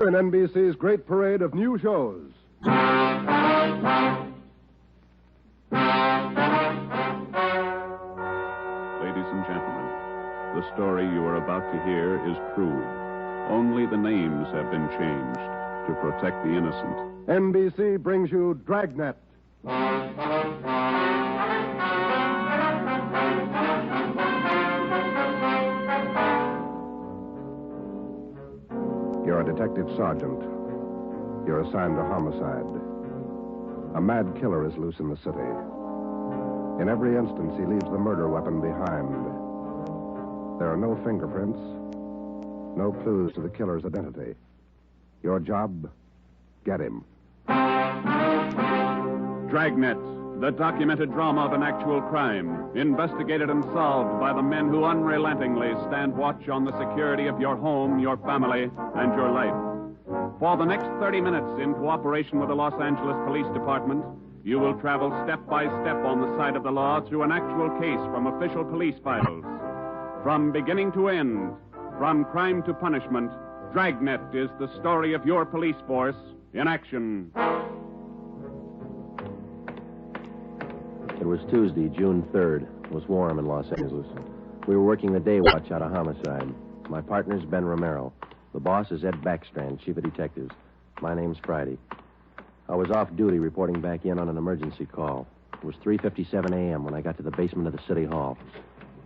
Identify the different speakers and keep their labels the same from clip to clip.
Speaker 1: in NBC's great parade of new shows.
Speaker 2: Ladies and gentlemen, the story you are about to hear is true. Only the names have been changed to protect the innocent.
Speaker 1: NBC brings you Dragnet. You're a detective sergeant. You're assigned to homicide. A mad killer is loose in the city. In every instance, he leaves the murder weapon behind. There are no fingerprints, no clues to the killer's identity. Your job, get him.
Speaker 2: Dragnet, the documented drama of an actual crime, investigated and solved by the men who unrelentingly stand watch on the security of your home, your family, and your life. For the next 30 minutes, in cooperation with the Los Angeles Police Department, you will travel step by step on the side of the law through an actual case from official police files. From beginning to end, from crime to punishment, Dragnet is the story of your police force in action.
Speaker 3: It was Tuesday, June 3rd. It was warm in Los Angeles. We were working the day watch out of homicide. My partner's Ben Romero. The boss is Ed Backstrand, chief of detectives. My name's Friday. I was off duty reporting back in on an emergency call. It was 3:57 a.m. when I got to the basement of the city hall.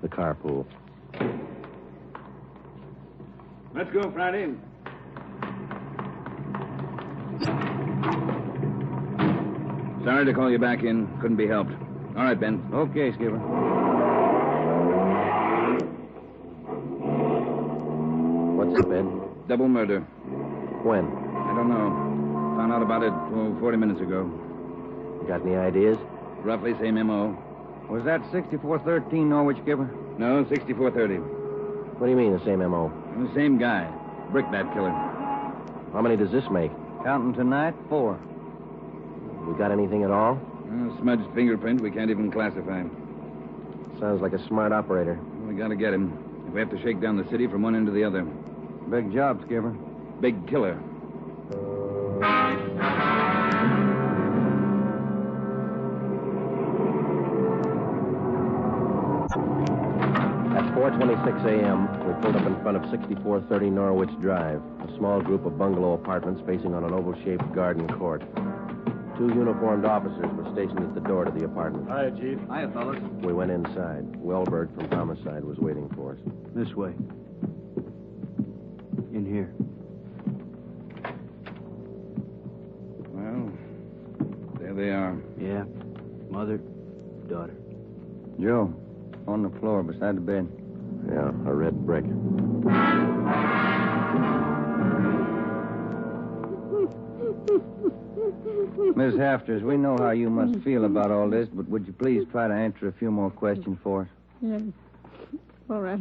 Speaker 3: The carpool.
Speaker 4: Let's go, Friday. Sorry to call you back in. Couldn't be helped. All right, Ben. Okay, Skipper.
Speaker 3: What's up, Ed?
Speaker 4: Double murder.
Speaker 3: When?
Speaker 4: I don't know. Found out about it 40 minutes ago.
Speaker 3: You got any ideas?
Speaker 4: Roughly same M.O.
Speaker 5: Was that 6413 Norwich, Skipper?
Speaker 4: No, 6430.
Speaker 3: What do you mean, the same M.O.?
Speaker 4: The same guy. Brickbat killer.
Speaker 3: How many does this make?
Speaker 5: Counting tonight, 4.
Speaker 3: We got anything at all?
Speaker 4: Smudged fingerprint we can't even classify.
Speaker 3: Sounds like a smart operator.
Speaker 4: We gotta get him. If we have to shake down the city from one end to the other.
Speaker 5: Big job, Skipper.
Speaker 4: Big killer.
Speaker 3: At 4:26 a.m., we pulled up in front of 6430 Norwich Drive, a small group of bungalow apartments facing on an oval-shaped garden court. 2 uniformed officers were stationed at the door to the apartment.
Speaker 6: Hi, Chief.
Speaker 5: Hiya, fellas.
Speaker 3: We went inside. Wellberg from Homicide was waiting for us.
Speaker 5: This way. In here.
Speaker 4: Well, there they are.
Speaker 5: Yeah. Mother, daughter. Joe, on the floor beside the bed.
Speaker 3: Yeah, a red brick.
Speaker 5: Miss Hafters, we know how you must feel about all this, but would you please try to answer a few more questions for us?
Speaker 7: Yes. All right.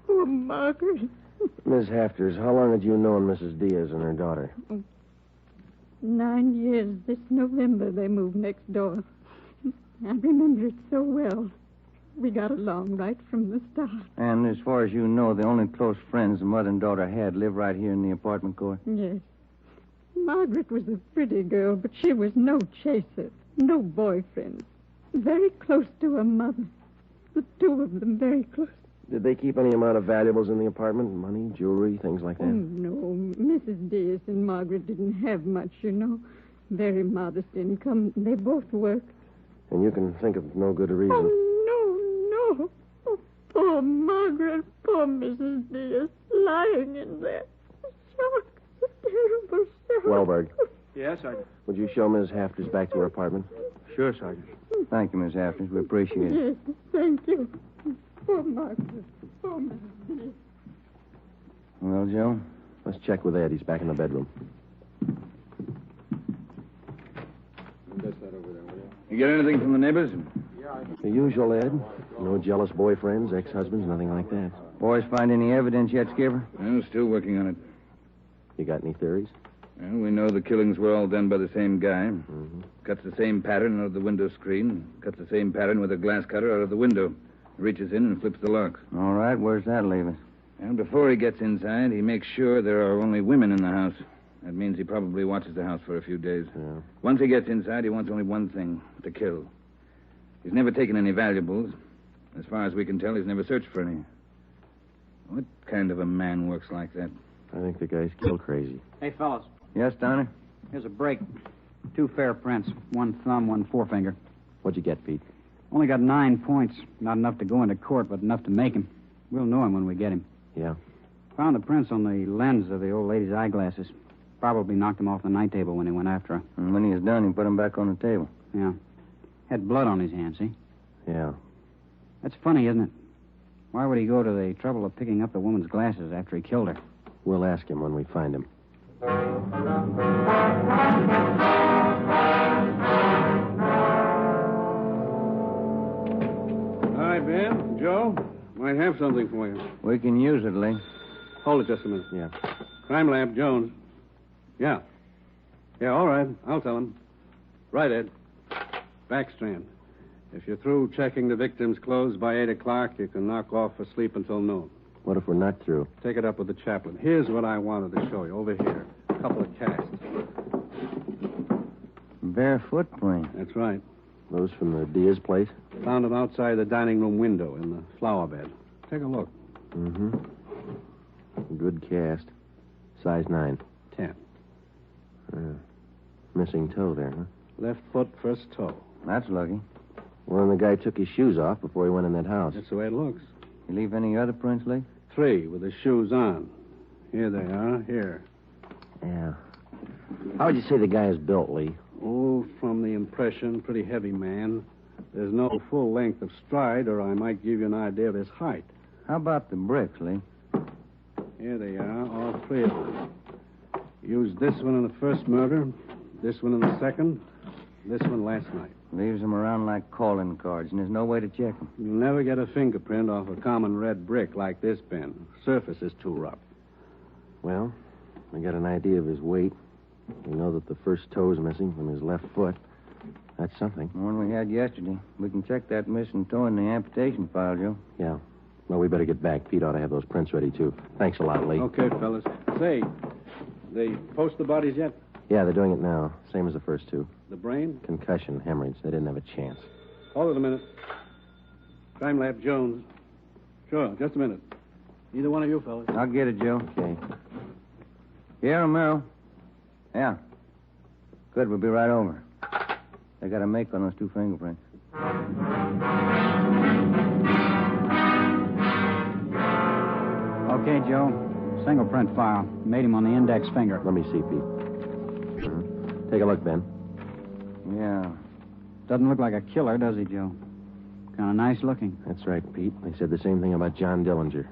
Speaker 7: Poor Margaret.
Speaker 3: Miss Hafters, how long had you known Mrs. Diaz and her daughter?
Speaker 7: 9 years. This November they moved next door. I remember it so well. We got along right from the start.
Speaker 5: And as far as you know, the only close friends the mother and daughter had live right here in the apartment court?
Speaker 7: Yes. Margaret was a pretty girl, but she was no chaser, no boyfriend. Very close to her mother. The 2 of them very close.
Speaker 3: Did they keep any amount of valuables in the apartment? Money, jewelry, things like that?
Speaker 7: Oh, no. Mrs. Diaz and Margaret didn't have much, you know. Very modest income. They both worked.
Speaker 3: And you can think of no good reason.
Speaker 7: Oh, no. Oh, poor Margaret, poor Mrs. Diaz, lying in there. Shock. Terrible shock.
Speaker 3: Wellberg,
Speaker 6: Yes, Sergeant.
Speaker 3: would you show Ms. Hafters back to her apartment?
Speaker 6: Sure, Sergeant.
Speaker 5: Thank you, Miss Hafters. We appreciate it.
Speaker 7: Yes, thank you. Poor Margaret. Poor Mrs. Diaz.
Speaker 5: Well, Joe?
Speaker 3: Let's check with Ed. He's back in the bedroom.
Speaker 4: You get anything from the neighbors?
Speaker 3: The usual, Ed. No jealous boyfriends, ex-husbands, nothing like that.
Speaker 5: Boys find any evidence yet, Skipper?
Speaker 4: I'm still working on it.
Speaker 3: You got any theories?
Speaker 4: Well, we know the killings were all done by the same guy.
Speaker 3: Mm-hmm.
Speaker 4: Cuts the same pattern out of the window screen. Cuts the same pattern with a glass cutter out of the window. Reaches in and flips the lock.
Speaker 5: All right, where's that leave us?
Speaker 4: And before he gets inside, he makes sure there are only women in the house. That means he probably watches the house for a few days.
Speaker 3: Yeah.
Speaker 4: Once he gets inside, he wants only one thing, to kill. He's never taken any valuables. As far as we can tell, he's never searched for any. What kind of a man works like that?
Speaker 3: I think the guy's kill crazy.
Speaker 6: Hey, fellas,
Speaker 5: Yes, Donnie?
Speaker 6: here's a break. 2 fair prints. 1 thumb, 1 forefinger.
Speaker 3: What'd you get, Pete?
Speaker 6: Only got 9 points. Not enough to go into court, but enough to make him. We'll know him when we get him.
Speaker 3: Yeah.
Speaker 6: Found the prints on the lens of the old lady's eyeglasses. Probably knocked him off the night table when he went after her.
Speaker 5: And when he was done, he put him back on the table.
Speaker 6: Yeah. Had blood on his hands, see?
Speaker 3: Yeah.
Speaker 6: That's funny, isn't it? Why would he go to the trouble of picking up the woman's glasses after he killed her?
Speaker 3: We'll ask him when we find him.
Speaker 8: Hi, Ben. Joe. Might have something for you.
Speaker 5: We can use it, Lee.
Speaker 8: Hold it just a minute.
Speaker 3: Yeah.
Speaker 8: Crime Lab, Jones. Yeah. Yeah, all right. I'll tell him. Right, Ed. Backstrand. If you're through checking the victim's clothes by 8 o'clock, you can knock off for sleep until noon.
Speaker 3: What if we're not through?
Speaker 8: Take it up with the chaplain. Here's what I wanted to show you. Over here. A couple of casts.
Speaker 5: Bare footprint.
Speaker 8: That's right.
Speaker 3: Those from the Diaz place?
Speaker 8: Found them outside the dining room window in the flower bed. Take a look.
Speaker 3: Mm-hmm. Good cast. Size 9.
Speaker 8: 10.
Speaker 3: Missing toe there, huh?
Speaker 8: Left foot, first toe.
Speaker 5: That's lucky.
Speaker 3: Well, then the guy took his shoes off before he went in that house.
Speaker 8: That's the way it looks.
Speaker 5: You leave any other prints, Lee?
Speaker 8: 3 with the shoes on. Here they are. Here.
Speaker 3: Yeah. How would you say the guy is built, Lee?
Speaker 8: Oh, from the impression, pretty heavy man. There's no full length of stride, or I might give you an idea of his height.
Speaker 5: How about the bricks, Lee?
Speaker 8: Here they are, all 3 of them. Used this one in the first murder, this one in the second, this one last night.
Speaker 5: Leaves them around like calling cards, and there's no way to check them.
Speaker 8: You'll never get a fingerprint off a common red brick like this, Ben. Surface is too rough.
Speaker 3: Well, we got an idea of his weight. We know that the first toe's missing from his left foot. That's something.
Speaker 5: The one we had yesterday. We can check that missing toe in the amputation file, Joe.
Speaker 3: Yeah. Well, we better get back. Pete ought to have those prints ready, too. Thanks a lot, Lee.
Speaker 8: Okay, fellas. Say, they post the bodies yet?
Speaker 3: Yeah, they're doing it now. Same as the first 2.
Speaker 8: The brain?
Speaker 3: Concussion, hemorrhage. They didn't have a chance.
Speaker 8: Hold it a minute. Crime Lab Jones. Sure, just a minute. Either one of you fellas.
Speaker 5: I'll get it, Joe.
Speaker 3: Okay.
Speaker 5: Yeah, Romero. Yeah. Good, we'll be right over. They got a make on those 2 fingerprints.
Speaker 6: Okay, Joe. Single print file. Made him on the index finger.
Speaker 3: Let me see, Pete. Take a look, Ben.
Speaker 5: Yeah.
Speaker 6: Doesn't look like a killer, does he, Joe? Kind of nice looking.
Speaker 3: That's right, Pete. They said the same thing about John Dillinger.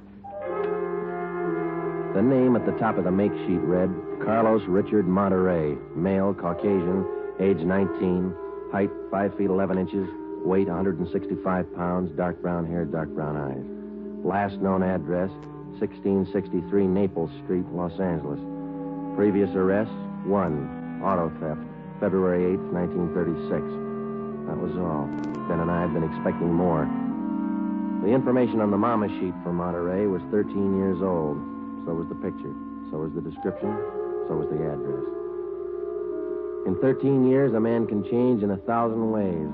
Speaker 3: The name at the top of the make sheet read Carlos Richard Monterey, male, Caucasian, age 19, height 5 feet 11 inches, weight 165 pounds, dark brown hair, dark brown eyes. Last known address, 1663 Naples Street, Los Angeles. Previous arrests, 1, auto theft, February 8th, 1936. That was all. Ben and I had been expecting more. The information on the mama sheet for Monterey was 13 years old. So was the picture. So was the description. So was the address. In 13 years, a man can change in 1,000 ways.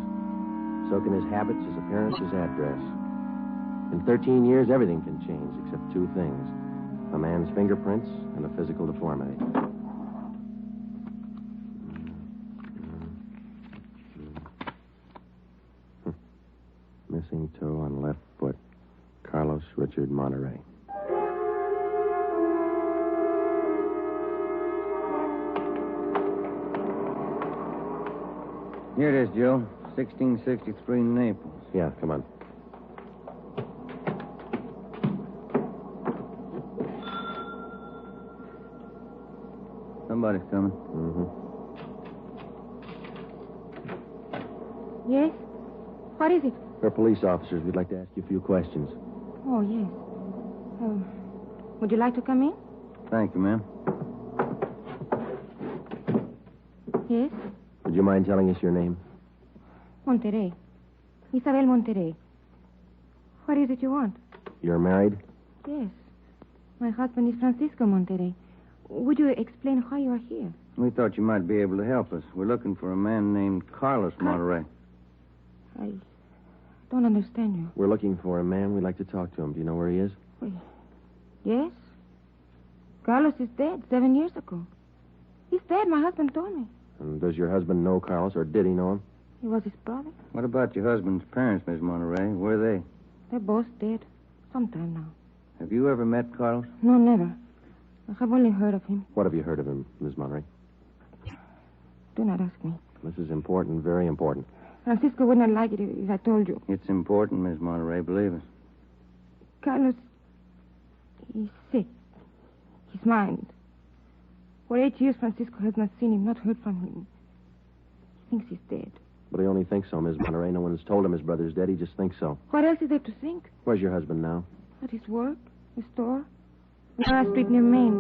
Speaker 3: So can his habits, his appearance, his address. In 13 years, everything can change except 2 things. A man's fingerprints and a physical deformity. Missing toe on left foot. Carlos Richard Monterey.
Speaker 5: Here it is, Joe. 1663 Naples.
Speaker 3: Yeah, come on.
Speaker 5: Somebody's coming.
Speaker 3: Mm-hmm.
Speaker 9: Yes? What is it?
Speaker 3: We're police officers. We'd like to ask you a few questions.
Speaker 9: Oh, yes. Would you like to come in?
Speaker 5: Thank you, ma'am.
Speaker 9: Yes?
Speaker 3: Would you mind telling us your name?
Speaker 9: Monterey. Isabel Monterey. What is it you want?
Speaker 3: You're married?
Speaker 9: Yes. My husband is Francisco Monterrey. Would you explain why you are here?
Speaker 5: We thought you might be able to help us. We're looking for a man named Carlos Monterrey.
Speaker 9: I don't understand you.
Speaker 3: We're looking for a man. We'd like to talk to him. Do you know where he is?
Speaker 9: Yes. Carlos is dead 7 years ago. He's dead, my husband told me.
Speaker 3: And does your husband know Carlos, or did he know him?
Speaker 9: He was his brother.
Speaker 5: What about your husband's parents, Miss Monterrey? Where are they?
Speaker 9: They're both dead. Sometime now.
Speaker 5: Have you ever met Carlos?
Speaker 9: No, never. I have only heard of him.
Speaker 3: What have you heard of him, Miss Monterey?
Speaker 9: Do not ask me.
Speaker 3: This is important, very important.
Speaker 9: Francisco would not like it if I told you.
Speaker 5: It's important, Miss Monterrey, believe us.
Speaker 9: Carlos, he's sick. His mind. For 8 years, Francisco has not seen him, not heard from him. He thinks he's dead.
Speaker 3: But he only thinks so, Miss Monterey. No one's told him his brother's dead. He just thinks so.
Speaker 9: What else is there to think?
Speaker 3: Where's your husband now?
Speaker 9: At his work, his store. Nara Street near Main.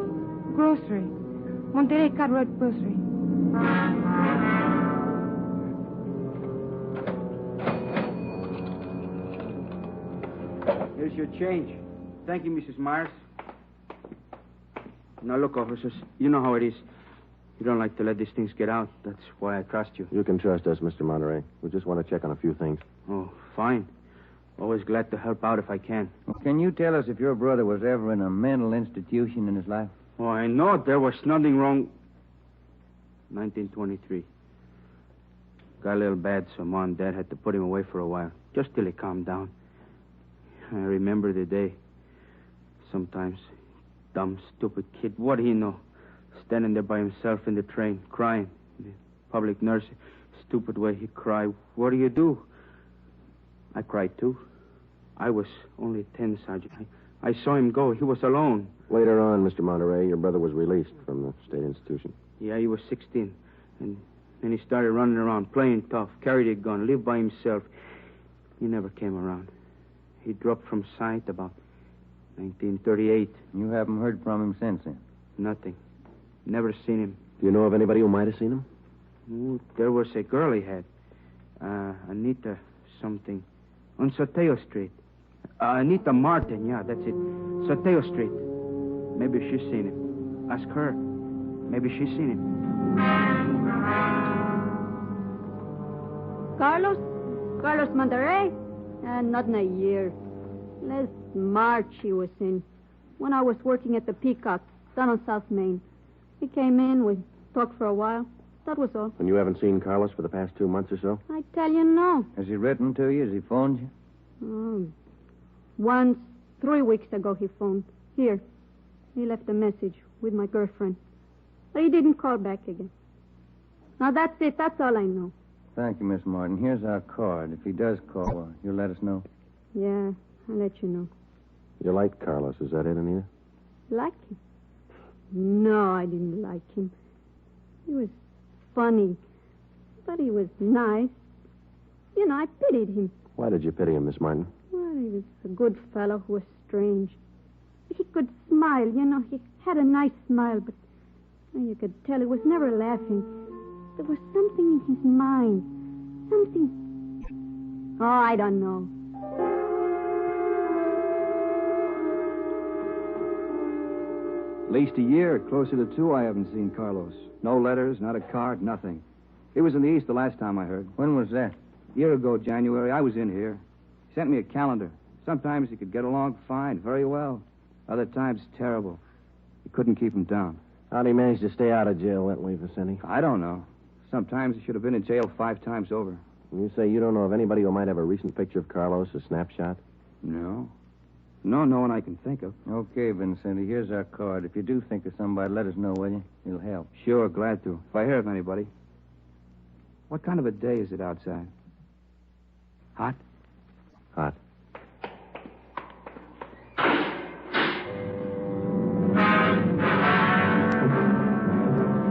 Speaker 9: Grocery. Monterrey Cartwright Grocery.
Speaker 6: Here's your change. Thank you, Mrs. Myers. Now, look, officers, you know how it is. You don't like to let these things get out. That's why I trust you.
Speaker 3: You can trust us, Mr. Monterey. We just want to check on a few things.
Speaker 6: Oh, fine. Always glad to help out if I can.
Speaker 5: Well, can you tell us if your brother was ever in a mental institution in his life?
Speaker 6: Oh, I know there was nothing wrong. 1923. Got a little bad, so Mom and Dad had to put him away for a while, just till he calmed down. I remember the day. Sometimes, dumb, stupid kid, what do you know? Standing there by himself in the train, crying. The public nurse, stupid way he cried. What do you do? I cried, too. I was only 10, Sergeant. I saw him go. He was alone.
Speaker 3: Later on, Mr. Monterey, your brother was released from the state institution.
Speaker 6: Yeah, he was 16. And then he started running around, playing tough, carried a gun, lived by himself. He never came around. He dropped from sight about 1938.
Speaker 5: You haven't heard from him since then?
Speaker 6: Nothing. Never seen him.
Speaker 3: Do you know of anybody who might have seen him?
Speaker 6: Ooh, there was a girl he had. Anita something. On Soteo Street. Anita Martin, yeah, that's it. Soteo Street. Maybe she's seen him. Ask her. Maybe she's seen him.
Speaker 7: Carlos Monterrey? Not in a year. Last March he was in. When I was working at the Peacock, down on South Main. He came in, we talked for a while. That was all.
Speaker 3: And you haven't seen Carlos for the past 2 months or so?
Speaker 7: I tell you, no.
Speaker 5: Has he written to you? Has he phoned you?
Speaker 7: Once, 3 weeks ago, he phoned. Here. He left a message with my girlfriend. But he didn't call back again. Now, that's it. That's all I know.
Speaker 5: Thank you, Miss Martin. Here's our card. If he does call, you'll let us know.
Speaker 7: Yeah, I'll let you know.
Speaker 3: You like Carlos, is that it, Anita?
Speaker 7: Like him? No, I didn't like him. He was funny. But he was nice. You know, I pitied him.
Speaker 3: Why did you pity him, Miss Martin?
Speaker 7: Well, he was a good fellow who was strange. He could smile, you know. He had a nice smile, but you could tell he was never laughing. There was something in his mind. Something... Oh, I don't know.
Speaker 10: At least a year, closer to 2, I haven't seen Carlos. No letters, not a card, nothing. He was in the East the last time I heard.
Speaker 5: When was that?
Speaker 10: A year ago, January, I was in here. He sent me a calendar. Sometimes he could get along fine, very well. Other times, terrible. He couldn't keep him down.
Speaker 3: How'd he manage to stay out of jail that way, Vicente?
Speaker 10: I don't know. Sometimes he should have been in jail 5 times over.
Speaker 3: And you say you don't know of anybody who might have a recent picture of Carlos, a snapshot?
Speaker 10: No. No one I can think of.
Speaker 5: Okay, Vincenti, here's our card. If you do think of somebody, let us know, will you? It'll help.
Speaker 10: Sure, glad to. If I hear of anybody. What kind of a day is it outside? Hot?
Speaker 3: Hot.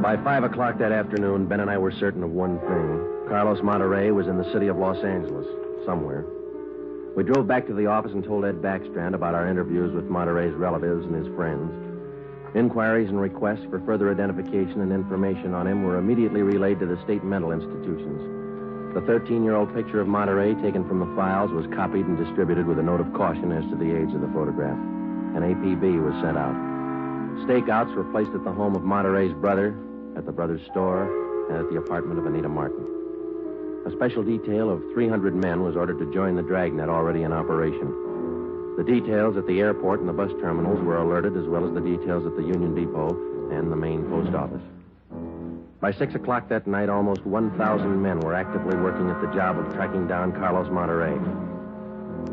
Speaker 3: By 5 o'clock that afternoon, Ben and I were certain of one thing. Carlos Monterrey was in the city of Los Angeles, somewhere. We drove back to the office and told Ed Backstrand about our interviews with Monterrey's relatives and his friends. Inquiries and requests for further identification and information on him were immediately relayed to the state mental institutions. The 13-year-old picture of Monterrey taken from the files was copied and distributed with a note of caution as to the age of the photograph. An APB was sent out. Stakeouts were placed at the home of Monterey's brother, at the brother's store, and at the apartment of Anita Martin. A special detail of 300 men was ordered to join the Dragnet already in operation. The details at the airport and the bus terminals were alerted, as well as the details at the Union Depot and the main post office. By 6 o'clock that night, almost 1,000 men were actively working at the job of tracking down Carlos Monterey.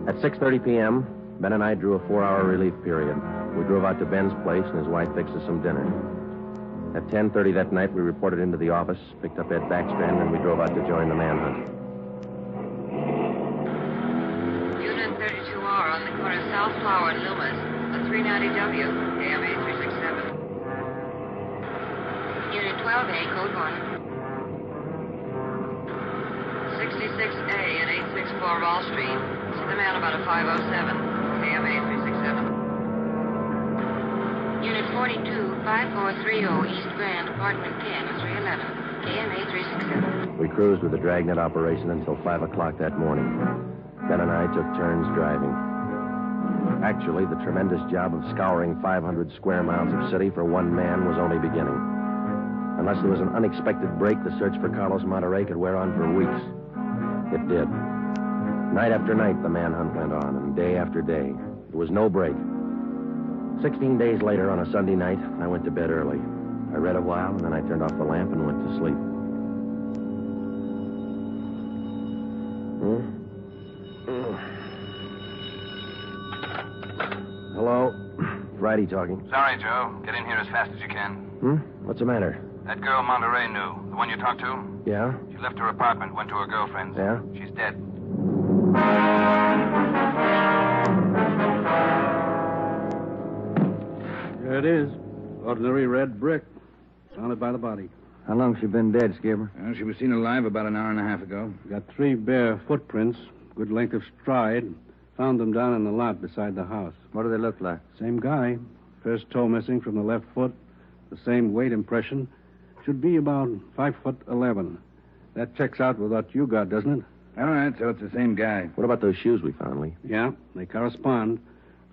Speaker 3: At 6:30 p.m., Ben and I drew a 4-hour relief period. We drove out to Ben's place, and his wife fixed us some dinner. At 10:30 that night, we reported into the office, picked up Ed Backstrand, and we drove out to join the manhunt.
Speaker 11: Unit 32R on the corner of South Flower and Loomis, a 390W, AMA 367. Unit 12A, code 1. 66A and 864 Wall Street. See the man about a 507, AMA 367. Unit 42, 5430 East Grand, apartment 10, 311, KMA 367.
Speaker 3: We cruised with the Dragnet operation until 5 o'clock that morning. Ben and I took turns driving. Actually, the tremendous job of scouring 500 square miles of city for one man was only beginning. Unless there was an unexpected break, the search for Carlos Monterey could wear on for weeks. It did. Night after night, the manhunt went on, and day after day. There was no break. 16 days later, on a Sunday night, I went to bed early. I read a while, and then I turned off the lamp and went to sleep. Hello? Friday talking.
Speaker 4: Sorry, Joe. Get in here as fast as you can.
Speaker 3: What's the matter?
Speaker 4: That girl Monterey knew, the one you talked to,
Speaker 3: Yeah?
Speaker 4: she left her apartment, went to her girlfriend's.
Speaker 3: Yeah?
Speaker 4: She's dead.
Speaker 8: There it is. Ordinary red brick. Found it by the body.
Speaker 5: How long's she been dead, Skipper?
Speaker 4: Well, she was seen alive about an hour and a half ago.
Speaker 8: Got 3 bare footprints, good length of stride. Found them down in the lot beside the house.
Speaker 5: What do they look like?
Speaker 8: Same guy. First toe missing from the left foot. The same weight impression. Should be about 5'11". That checks out with what you got, doesn't it?
Speaker 4: All right, so it's the same guy.
Speaker 3: What about those shoes we found, Lee?
Speaker 8: Yeah, they correspond.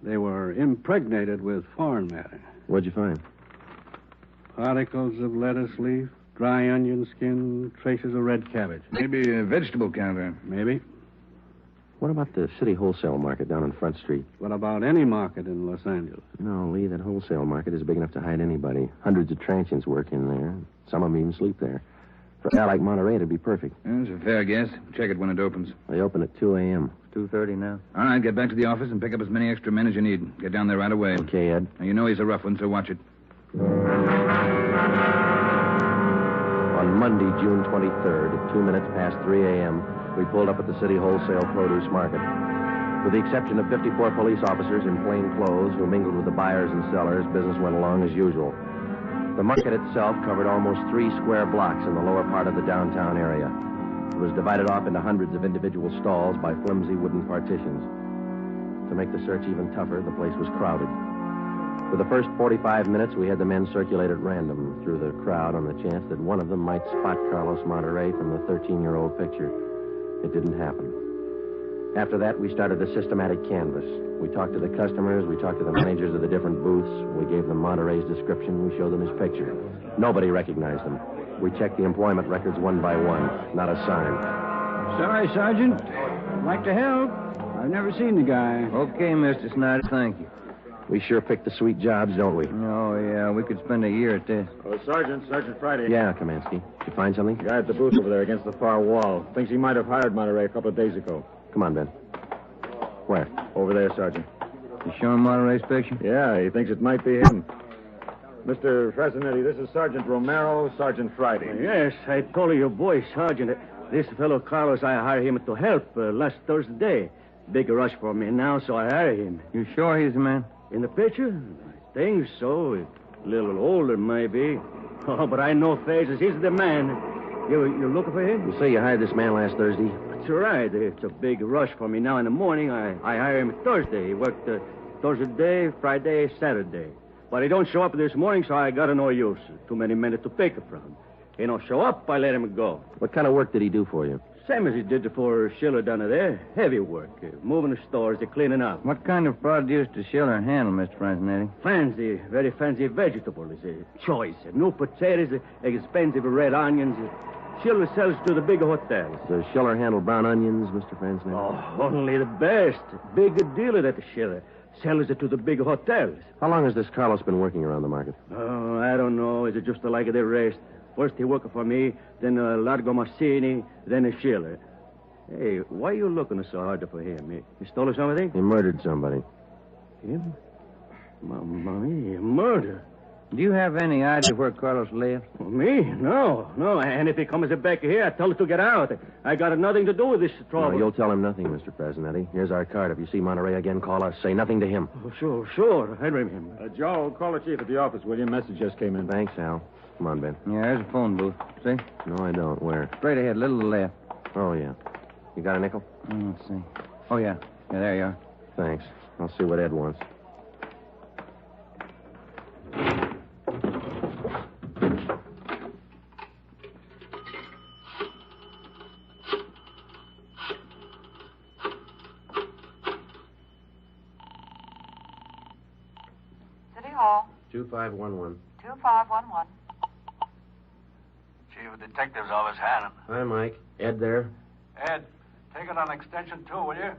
Speaker 8: They were impregnated with foreign matter.
Speaker 3: What'd you find?
Speaker 8: Particles of lettuce leaf, dry onion skin, traces of red cabbage.
Speaker 4: Maybe a vegetable counter.
Speaker 8: Maybe.
Speaker 3: What about the city wholesale market down on Front Street?
Speaker 8: What about any market in Los Angeles?
Speaker 3: No, Lee, that wholesale market is big enough to hide anybody. Hundreds of transients work in there. Some of them even sleep there. For a guy like Monterey, it'd be perfect.
Speaker 4: That's a fair guess. Check it when it opens.
Speaker 3: They open at 2 a.m.
Speaker 5: 2:30 now.
Speaker 4: All right, get back to the office and pick up as many extra men as you need. Get down there right away.
Speaker 3: Okay, Ed.
Speaker 4: Now, you know he's a rough one, so watch it.
Speaker 3: On Monday, June 23rd, at 2 minutes past 3 a.m., we pulled up at the city wholesale produce market. With the exception of 54 police officers in plain clothes who mingled with the buyers and sellers, business went along as usual. The market itself covered almost 3 square blocks in the lower part of the downtown area. It was divided off into hundreds of individual stalls by flimsy wooden partitions. To make the search even tougher, the place was crowded. For the first 45 minutes, we had the men circulate at random through the crowd on the chance that one of them might spot Carlos Monterey from the 13-year-old picture. It didn't happen. After that, we started a systematic canvass. We talked to the customers, we talked to the managers of the different booths, we gave them Monterey's description, we showed them his picture. Nobody recognized him. We checked the employment records one by one. Not a sign.
Speaker 10: Sorry, Sergeant. I'd like to help. I've never seen the guy.
Speaker 5: Okay, Mr. Snyder, thank you.
Speaker 3: We sure picked the sweet jobs, don't we?
Speaker 5: Oh, yeah, we could spend a year at this.
Speaker 12: Oh, Sergeant Friday.
Speaker 3: Yeah, Kamansky. You find something?
Speaker 12: Guy at the booth over there against the far wall. Thinks he might have hired Monterey a couple of days ago.
Speaker 3: Come on, Ben. Where?
Speaker 12: Over there, Sergeant.
Speaker 5: You showing Monterey's picture?
Speaker 12: Yeah, he thinks it might be him. Mr. Fresnetti, this is Sergeant Romero, Sergeant Friday.
Speaker 13: Yes, I told your boy, Sergeant. This fellow Carlos, I hired him to help last Thursday. Big rush for me now, so I hired him.
Speaker 5: You sure he's the man?
Speaker 13: In the picture? I think so. A little older, maybe. Oh, but I know faces. He's the man. You looking for him?
Speaker 3: You say you hired this man last Thursday?
Speaker 13: That's right. It's a big rush for me now in the morning. I hired him Thursday. He worked Thursday, Friday, Saturday. But he don't show up this morning, so I got no use. Too many men to pick from. He don't show up, I let him go.
Speaker 3: What kind of work did he do for you?
Speaker 13: Same as he did before Schiller done it there. Heavy work. Moving the stores, cleaning up.
Speaker 5: What kind of produce does Schiller handle, Mr. Franzenetti?
Speaker 13: Fancy, very fancy vegetables. Choice. New potatoes, expensive red onions. Schiller sells to the big hotels.
Speaker 3: Does Schiller handle brown onions, Mr. Franzenetti?
Speaker 13: Oh, only the best. Big dealer at the Schiller. Sells it to the big hotels.
Speaker 3: How long has this Carlos been working around the market?
Speaker 13: Oh, I don't know. Is it just like the rest? First he worked for me, then Largo Massini, then a Schiller. Hey, why are you looking so hard for him? He stole something?
Speaker 3: He murdered somebody.
Speaker 13: Him? Mamma mia, murder.
Speaker 5: Do you have any idea where Carlos lives?
Speaker 13: Me? No. And if he comes back here, I tell him to get out. I got nothing to do with this trouble.
Speaker 3: No, you'll tell him nothing, Mr. Presidente. Here's our card. If you see Monterey again, call us. Say nothing to him.
Speaker 13: Oh, sure. I remember.
Speaker 12: Joe, call the chief at the office, will you? Message just came in.
Speaker 3: Thanks, Al. Come on, Ben.
Speaker 5: Yeah, there's a phone booth. See?
Speaker 3: No, I don't. Where?
Speaker 5: Straight ahead, little to the left.
Speaker 3: Oh, yeah. You got a nickel?
Speaker 5: Let's see. Oh, yeah. Yeah, there you are.
Speaker 3: Thanks. I'll see what Ed wants.
Speaker 11: City Hall.
Speaker 3: 2511.
Speaker 11: 2511.
Speaker 14: Chief of Detectives Office, Hannon.
Speaker 3: Hi, Mike. Ed there?
Speaker 14: Ed, take it on extension 2, will you?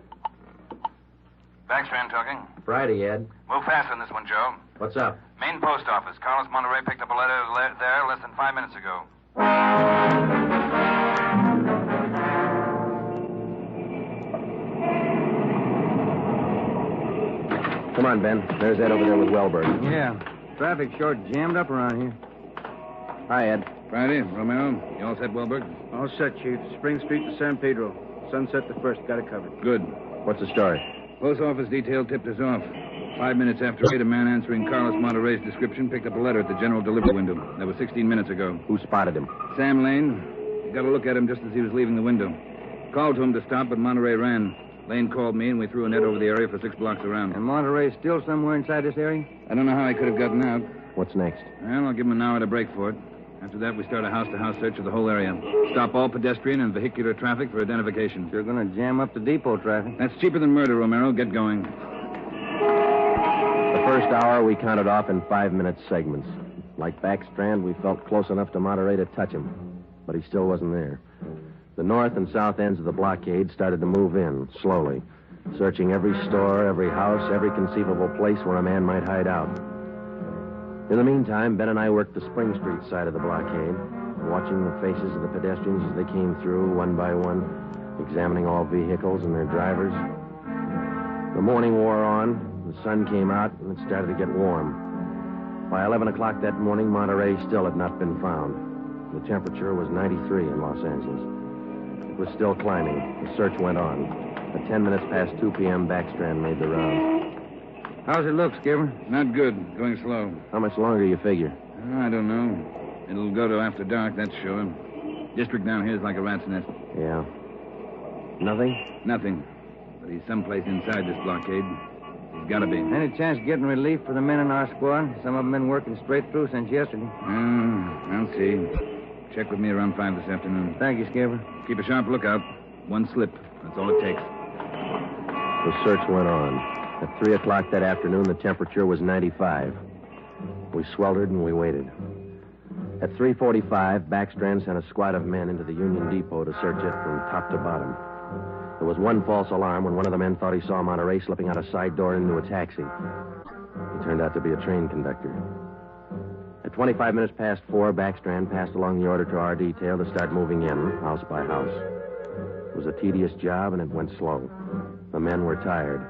Speaker 14: Backstrand talking.
Speaker 3: Friday, Ed.
Speaker 14: Move fast on this one, Joe.
Speaker 3: What's up?
Speaker 14: Main post office. Carlos Monterey picked up a letter there less than 5 minutes ago.
Speaker 3: Come on, Ben. There's Ed over there with Wellberg.
Speaker 5: Yeah. Traffic short jammed up around here. Hi, Ed.
Speaker 4: Friday, Romero. You all set, Wellberg?
Speaker 6: All set, Chief. Spring Street to San Pedro. Sunset the first. Got it covered.
Speaker 4: Good.
Speaker 3: What's the story?
Speaker 4: Post office detail tipped us off. 5 minutes after 8, a man answering Carlos Monterey's description picked up a letter at the general delivery window. That was 16 minutes ago.
Speaker 3: Who spotted him?
Speaker 4: Sam Lane. He got a look at him just as he was leaving the window. Called to him to stop, but Monterey ran. Lane called me, and we threw a net over the area for 6 blocks around.
Speaker 5: And Monterey's still somewhere inside this area?
Speaker 4: I don't know how he could have gotten out.
Speaker 3: What's next?
Speaker 4: Well, I'll give him an hour to break for it. After that, we start a house-to-house search of the whole area. Stop all pedestrian and vehicular traffic for identification.
Speaker 5: You're going to jam up the depot traffic.
Speaker 4: That's cheaper than murder, Romero. Get going.
Speaker 3: The first hour we counted off in 5-minute segments. Like Backstrand, we felt close enough to Monterey to touch him. But he still wasn't there. The north and south ends of the blockade started to move in, slowly. Searching every store, every house, every conceivable place where a man might hide out. In the meantime, Ben and I worked the Spring Street side of the blockade, watching the faces of the pedestrians as they came through, one by one, examining all vehicles and their drivers. The morning wore on, the sun came out, and it started to get warm. By 11 o'clock that morning, Monterey still had not been found. The temperature was 93 in Los Angeles. It was still climbing. The search went on. At 10 minutes past 2 p.m., Backstrand made the round.
Speaker 5: How's it look, Skipper?
Speaker 4: Not good. Going slow.
Speaker 3: How much longer you figure?
Speaker 4: I don't know. It'll go to after dark, that's sure. District down here is like a rat's nest.
Speaker 3: Yeah. Nothing?
Speaker 4: Nothing. But he's someplace inside this blockade. He's got to be.
Speaker 5: Any chance of getting relief for the men in our squad? Some of them been working straight through since yesterday.
Speaker 4: I'll see. Check with me around 5 this afternoon.
Speaker 5: Thank you, Skipper.
Speaker 4: Keep a sharp lookout. One slip. That's all it takes.
Speaker 3: The search went on. At 3 o'clock that afternoon, the temperature was 95. We sweltered and we waited. At 3:45, Backstrand sent a squad of men into the Union Depot to search it from top to bottom. There was one false alarm when one of the men thought he saw Monterey slipping out a side door into a taxi. He turned out to be a train conductor. At 25 minutes past 4, Backstrand passed along the order to our detail to start moving in, house by house. It was a tedious job, and it went slow. The men were tired.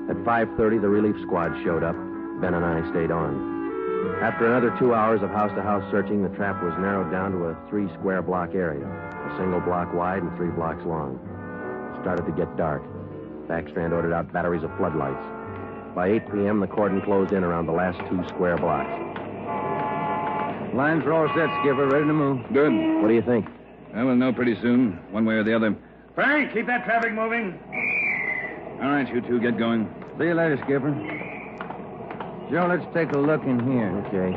Speaker 3: At 5:30, the relief squad showed up. Ben and I stayed on. After another 2 hours of house-to-house searching, the trap was narrowed down to a 3-square-block area, a single block wide and 3 blocks long. It started to get dark. Backstrand ordered out batteries of floodlights. By 8 p.m., the cordon closed in around the last 2 square blocks.
Speaker 5: Lines are all set, Skipper. Ready to move.
Speaker 4: Good.
Speaker 3: What do you think?
Speaker 4: Well, we'll know pretty soon, one way or the other.
Speaker 14: Frank, keep that traffic moving.
Speaker 4: All right, you two, get going.
Speaker 5: See you later, Skipper. Joe, let's take a look in here.
Speaker 3: Okay.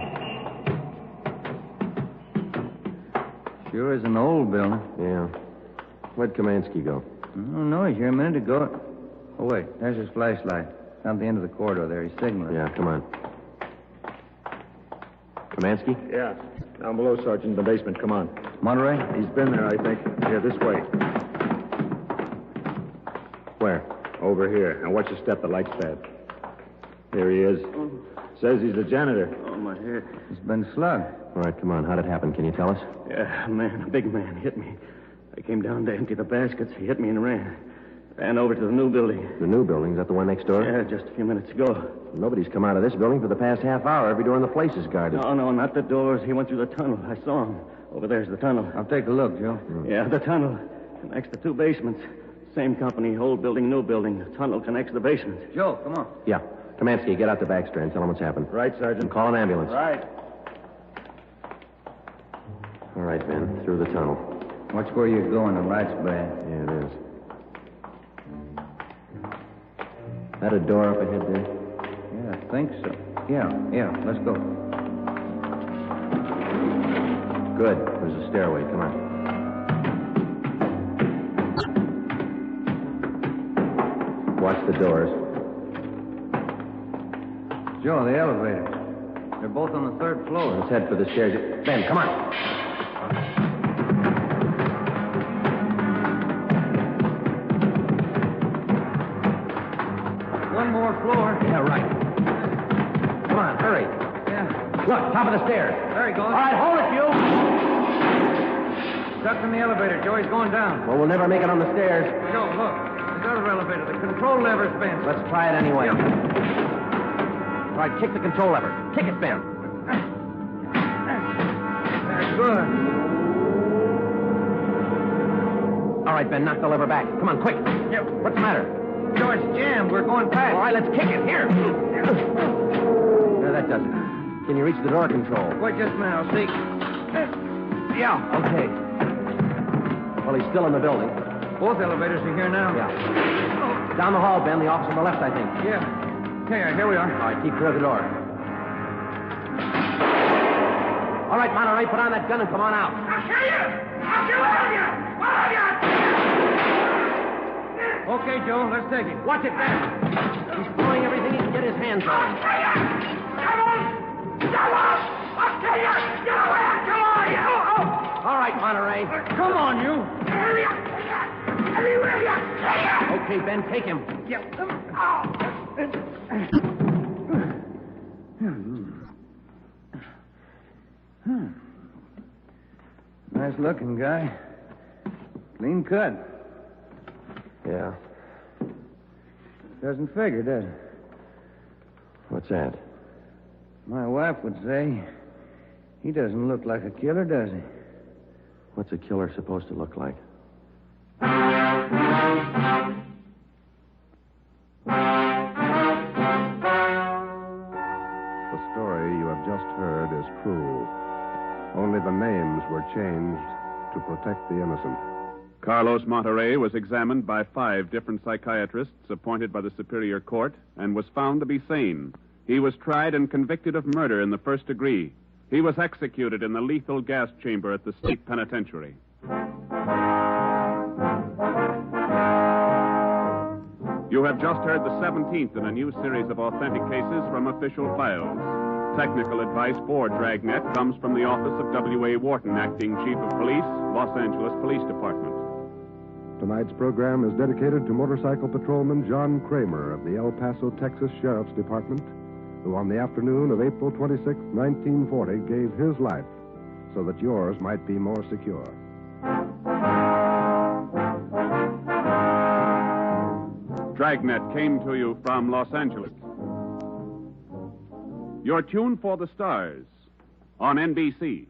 Speaker 5: Sure is an old building.
Speaker 3: Yeah. Where'd Kamansky go?
Speaker 5: Oh, no, he's here a minute ago. Oh, wait, there's his flashlight. Down at the end of the corridor there. He's signaling.
Speaker 3: Yeah, come on. Kamansky?
Speaker 12: Yeah. Down below, Sergeant, in the basement. Come on.
Speaker 5: Monterey?
Speaker 12: He's been there, I think. Yeah, this way.
Speaker 3: Where?
Speaker 12: Over here. Now watch your step. The light's bad. Here he is. Says he's the janitor.
Speaker 13: Oh, my head.
Speaker 5: He's been slugged.
Speaker 3: All right, come on. How'd it happen? Can you tell us?
Speaker 13: Yeah, a big man hit me. I came down to empty the baskets. He hit me and ran. Ran over to the new building.
Speaker 3: The new building? Is that the one next door?
Speaker 13: Yeah, just a few minutes ago.
Speaker 3: Nobody's come out of this building for the past half hour. Every door in the place is guarded.
Speaker 13: No, not the doors. He went through the tunnel. I saw him. Over there's the tunnel.
Speaker 5: I'll take a look, Joe.
Speaker 13: Yeah, the tunnel. Connects the two basements. Same company, old building, new building. The tunnel connects the basements.
Speaker 5: Joe, come on.
Speaker 3: Yeah. Kamansky, get out the back strand. Tell him what's happened.
Speaker 12: Right, Sergeant.
Speaker 3: And call an ambulance.
Speaker 12: Right.
Speaker 3: All right, Ben. Through the tunnel.
Speaker 5: Watch where you're going. The light's bad.
Speaker 3: Yeah, it is. That a door up ahead there?
Speaker 5: Yeah, I think so. Yeah, let's go.
Speaker 3: Good. There's a stairway. Come on. Watch the doors.
Speaker 5: Joe, the elevator. They're both on the third floor.
Speaker 3: Let's head for the stairs. Ben, come on.
Speaker 5: One more floor.
Speaker 3: Yeah, right. Come on, hurry.
Speaker 5: Yeah.
Speaker 3: Look, top of the stairs.
Speaker 5: There he goes.
Speaker 3: All right, hold it, you.
Speaker 5: Stuck in the elevator. Joe, he's going down.
Speaker 3: Well, we'll never make it on the stairs.
Speaker 5: Joe, look. The other elevator. The control lever's bent.
Speaker 3: Let's try it anyway.
Speaker 5: Yeah.
Speaker 3: All right, kick the control lever. Kick it, Ben.
Speaker 5: That's good.
Speaker 3: All right, Ben, knock the lever back. Come on, quick.
Speaker 5: Yep.
Speaker 3: What's the matter?
Speaker 5: Joe, it's jammed. We're going past.
Speaker 3: All right, let's kick it. Here. No, that does it. Can you reach the door control?
Speaker 5: Wait just a minute. I'll see. Yeah.
Speaker 3: Okay. Well, he's still in the building.
Speaker 5: Both elevators are here now.
Speaker 3: Yeah. Down the hall, Ben. The office on the left, I think.
Speaker 5: Yeah. Here we are.
Speaker 3: All right, keep clear of the door. All right, Monterey, put on that gun and come on out.
Speaker 15: I'll kill you! I'll kill all of you! All of you!
Speaker 5: Okay, Joe, let's take it.
Speaker 3: Watch it, Ben. He's throwing everything he can get his hands on.
Speaker 15: Come on! Come on! I'll kill you! Get away! Come on, you!
Speaker 3: All right, Monterey.
Speaker 5: Come on, you.
Speaker 15: Everywhere you!
Speaker 3: Okay, Ben, take him.
Speaker 15: Yep.
Speaker 5: Nice looking guy. Clean cut.
Speaker 3: Yeah.
Speaker 5: Doesn't figure, does it?
Speaker 3: What's that?
Speaker 5: My wife would say he doesn't look like a killer, does he?
Speaker 3: What's a killer supposed to look like?
Speaker 1: The story you have just heard is true. Only the names were changed to protect the innocent.
Speaker 2: Carlos Monterey was examined by 5 different psychiatrists appointed by the Superior Court and was found to be sane. He was tried and convicted of murder in the first degree. He was executed in the lethal gas chamber at the state penitentiary. You have just heard the 17th in a new series of authentic cases from official files. Technical advice for Dragnet comes from the office of W.A. Wharton, Acting Chief of Police, Los Angeles Police Department.
Speaker 1: Tonight's program is dedicated to motorcycle patrolman John Kramer of the El Paso, Texas Sheriff's Department, who on the afternoon of April 26, 1940, gave his life so that yours might be more secure.
Speaker 2: Dragnet came to you from Los Angeles. Your tune for the stars on NBC.